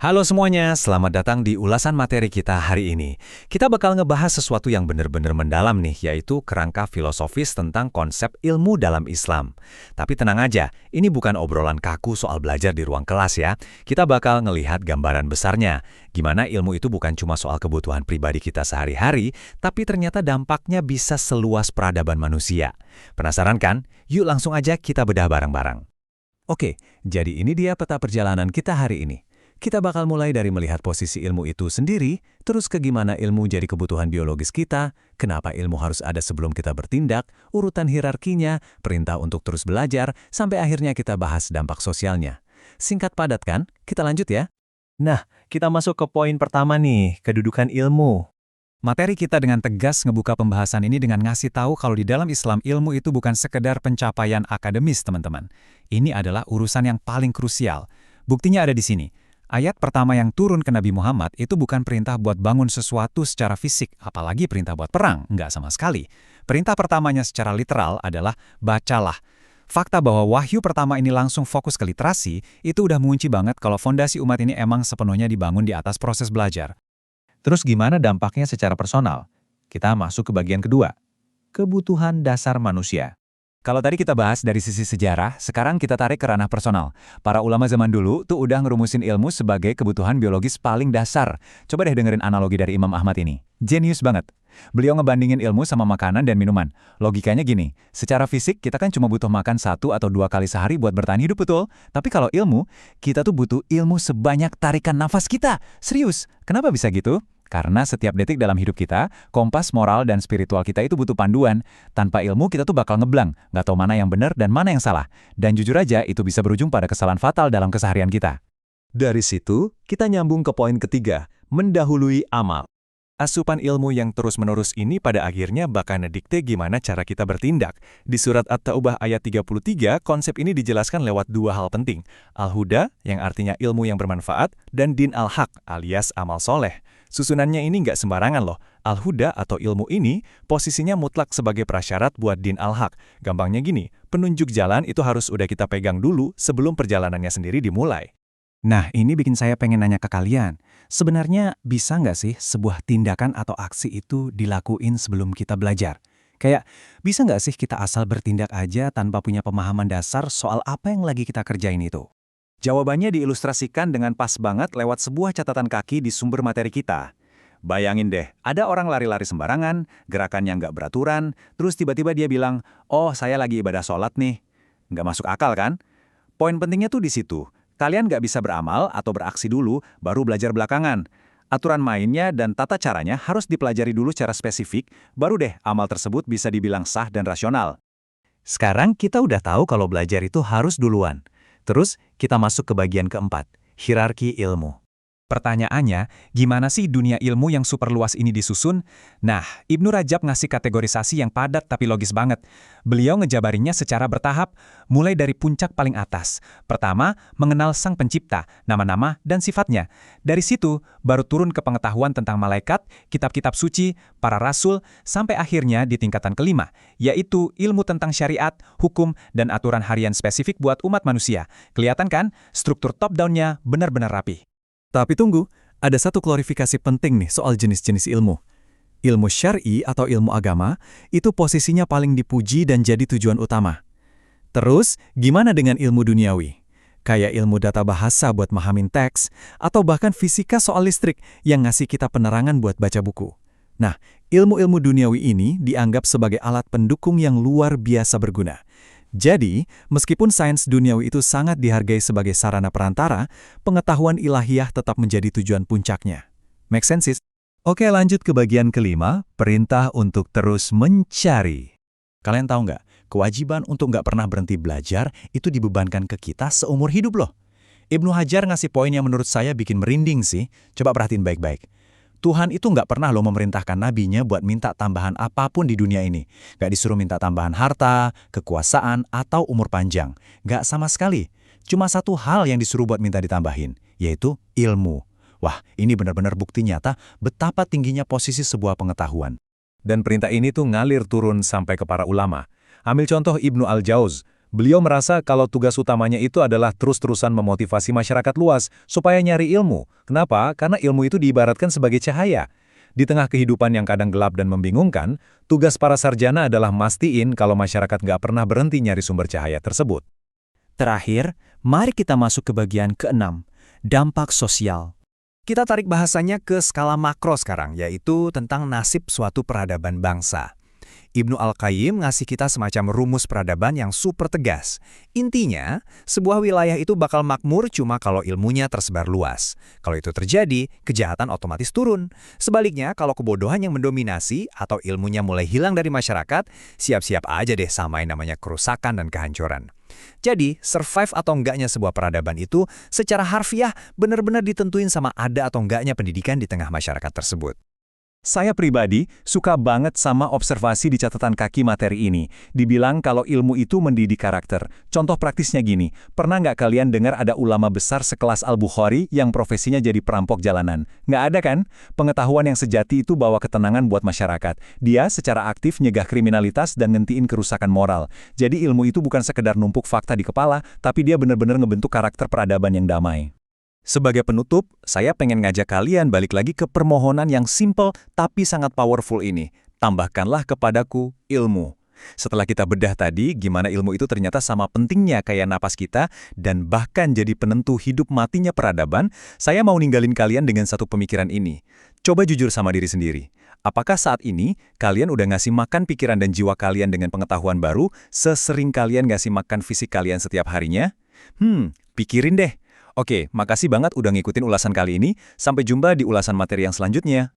Halo semuanya, selamat datang di ulasan materi kita hari ini. Kita bakal ngebahas sesuatu yang benar-benar mendalam nih, yaitu kerangka filosofis tentang konsep ilmu dalam Islam. Tapi tenang aja, ini bukan obrolan kaku soal belajar di ruang kelas ya. Kita bakal ngelihat gambaran besarnya. Gimana ilmu itu bukan cuma soal kebutuhan pribadi kita sehari-hari, tapi ternyata dampaknya bisa seluas peradaban manusia. Penasaran kan? Yuk langsung aja kita bedah bareng-bareng. Oke, jadi ini dia peta perjalanan kita hari ini. Kita bakal mulai dari melihat posisi ilmu itu sendiri, terus ke gimana ilmu jadi kebutuhan biologis kita, kenapa ilmu harus ada sebelum kita bertindak, urutan hierarkinya, perintah untuk terus belajar, sampai akhirnya kita bahas dampak sosialnya. Singkat padat kan? Kita lanjut ya. Nah, kita masuk ke poin pertama nih, kedudukan ilmu. Materi kita dengan tegas ngebuka pembahasan ini dengan ngasih tahu kalau di dalam Islam ilmu itu bukan sekedar pencapaian akademis, teman-teman. Ini adalah urusan yang paling krusial. Buktinya ada di sini. Ayat pertama yang turun ke Nabi Muhammad itu bukan perintah buat bangun sesuatu secara fisik, apalagi perintah buat perang, enggak sama sekali. Perintah pertamanya secara literal adalah bacalah. Fakta bahwa wahyu pertama ini langsung fokus ke literasi, itu udah mengunci banget kalau fondasi umat ini emang sepenuhnya dibangun di atas proses belajar. Terus gimana dampaknya secara personal? Kita masuk ke bagian kedua, kebutuhan dasar manusia. Kalau tadi kita bahas dari sisi sejarah, sekarang kita tarik ke ranah personal. Para ulama zaman dulu tuh udah ngerumusin ilmu sebagai kebutuhan biologis paling dasar. Coba deh dengerin analogi dari Imam Ahmad ini. Jenius banget. Beliau ngebandingin ilmu sama makanan dan minuman. Logikanya gini, secara fisik kita kan cuma butuh makan 1 atau 2 kali sehari buat bertahan hidup, betul? Tapi kalau ilmu, kita tuh butuh ilmu sebanyak tarikan nafas kita. Serius, kenapa bisa gitu? Karena setiap detik dalam hidup kita, kompas moral dan spiritual kita itu butuh panduan. Tanpa ilmu kita tuh bakal ngeblang, nggak tahu mana yang benar dan mana yang salah. Dan jujur aja, itu bisa berujung pada kesalahan fatal dalam keseharian kita. Dari situ, kita nyambung ke poin ketiga, mendahului amal. Asupan ilmu yang terus-menerus ini pada akhirnya bakal ngedikte gimana cara kita bertindak. Di surat At-Taubah ayat 33, konsep ini dijelaskan lewat 2 hal penting. Al-Huda, yang artinya ilmu yang bermanfaat, dan Din Al-Haq, alias amal soleh. Susunannya ini nggak sembarangan loh. Al-Huda atau ilmu ini posisinya mutlak sebagai prasyarat buat Din Al-Haq. Gampangnya gini, penunjuk jalan itu harus udah kita pegang dulu sebelum perjalanannya sendiri dimulai. Nah, ini bikin saya pengen nanya ke kalian. Sebenarnya bisa nggak sih sebuah tindakan atau aksi itu dilakuin sebelum kita belajar? Kayak, bisa nggak sih kita asal bertindak aja tanpa punya pemahaman dasar soal apa yang lagi kita kerjain itu? Jawabannya diilustrasikan dengan pas banget lewat sebuah catatan kaki di sumber materi kita. Bayangin deh, ada orang lari-lari sembarangan, gerakannya nggak beraturan, terus tiba-tiba dia bilang, "Oh, saya lagi ibadah sholat nih." Nggak masuk akal kan? Poin pentingnya tuh di situ. Kalian nggak bisa beramal atau beraksi dulu, baru belajar belakangan. Aturan mainnya dan tata caranya harus dipelajari dulu secara spesifik, baru deh amal tersebut bisa dibilang sah dan rasional. Sekarang kita udah tahu kalau belajar itu harus duluan. Terus kita masuk ke bagian keempat, hierarki ilmu. Pertanyaannya, gimana sih dunia ilmu yang super luas ini disusun? Nah, Ibnu Rajab ngasih kategorisasi yang padat tapi logis banget. Beliau ngejabarinya secara bertahap, mulai dari puncak paling atas. Pertama, mengenal Sang Pencipta, nama-nama dan sifatnya. Dari situ, baru turun ke pengetahuan tentang malaikat, kitab-kitab suci, para rasul, sampai akhirnya di tingkatan kelima, yaitu ilmu tentang syariat, hukum, dan aturan harian spesifik buat umat manusia. Kelihatan kan? Struktur top-down-nya benar-benar rapi. Tapi tunggu, ada satu klarifikasi penting nih soal jenis-jenis ilmu. Ilmu syar'i atau ilmu agama, itu posisinya paling dipuji dan jadi tujuan utama. Terus, gimana dengan ilmu duniawi? Kayak ilmu data bahasa buat mahamin teks, atau bahkan fisika soal listrik yang ngasih kita penerangan buat baca buku. Nah, ilmu-ilmu duniawi ini dianggap sebagai alat pendukung yang luar biasa berguna. Jadi, meskipun sains duniawi itu sangat dihargai sebagai sarana perantara, pengetahuan ilahiyah tetap menjadi tujuan puncaknya. Make sense, sis? Oke, lanjut ke bagian kelima, perintah untuk terus mencari. Kalian tahu nggak, kewajiban untuk nggak pernah berhenti belajar itu dibebankan ke kita seumur hidup loh. Ibnu Hajar ngasih poin yang menurut saya bikin merinding sih. Coba perhatiin baik-baik. Tuhan itu nggak pernah loh memerintahkan nabinya buat minta tambahan apapun di dunia ini. Nggak disuruh minta tambahan harta, kekuasaan, atau umur panjang. Nggak sama sekali. Cuma satu hal yang disuruh buat minta ditambahin, yaitu ilmu. Wah, ini benar-benar bukti nyata betapa tingginya posisi sebuah pengetahuan. Dan perintah ini tuh ngalir turun sampai ke para ulama. Ambil contoh Ibnu Al-Jauz. Beliau merasa kalau tugas utamanya itu adalah terus-terusan memotivasi masyarakat luas supaya nyari ilmu. Kenapa? Karena ilmu itu diibaratkan sebagai cahaya. Di tengah kehidupan yang kadang gelap dan membingungkan, tugas para sarjana adalah mastiin kalau masyarakat nggak pernah berhenti nyari sumber cahaya tersebut. Terakhir, mari kita masuk ke bagian ke-6, dampak sosial. Kita tarik bahasanya ke skala makro sekarang, yaitu tentang nasib suatu peradaban bangsa. Ibnu Al-Qayyim ngasih kita semacam rumus peradaban yang super tegas. Intinya, sebuah wilayah itu bakal makmur cuma kalau ilmunya tersebar luas. Kalau itu terjadi, kejahatan otomatis turun. Sebaliknya, kalau kebodohan yang mendominasi atau ilmunya mulai hilang dari masyarakat, siap-siap aja deh sama yang namanya kerusakan dan kehancuran. Jadi, survive atau enggaknya sebuah peradaban itu secara harfiah benar-benar ditentuin sama ada atau enggaknya pendidikan di tengah masyarakat tersebut. Saya pribadi suka banget sama observasi di catatan kaki materi ini. Dibilang kalau ilmu itu mendidik karakter. Contoh praktisnya gini, pernah nggak kalian dengar ada ulama besar sekelas Al-Bukhari yang profesinya jadi perampok jalanan? Nggak ada kan? Pengetahuan yang sejati itu bawa ketenangan buat masyarakat. Dia secara aktif nyegah kriminalitas dan ngentiin kerusakan moral. Jadi ilmu itu bukan sekedar numpuk fakta di kepala, tapi dia benar-benar ngebentuk karakter peradaban yang damai. Sebagai penutup, saya pengen ngajak kalian balik lagi ke permohonan yang simple tapi sangat powerful ini. Tambahkanlah kepadaku ilmu. Setelah kita bedah tadi, gimana ilmu itu ternyata sama pentingnya kayak napas kita dan bahkan jadi penentu hidup matinya peradaban, saya mau ninggalin kalian dengan satu pemikiran ini. Coba jujur sama diri sendiri. Apakah saat ini kalian udah ngasih makan pikiran dan jiwa kalian dengan pengetahuan baru sesering kalian ngasih makan fisik kalian setiap harinya? Pikirin deh. Oke, makasih banget udah ngikutin ulasan kali ini. Sampai jumpa di ulasan materi yang selanjutnya.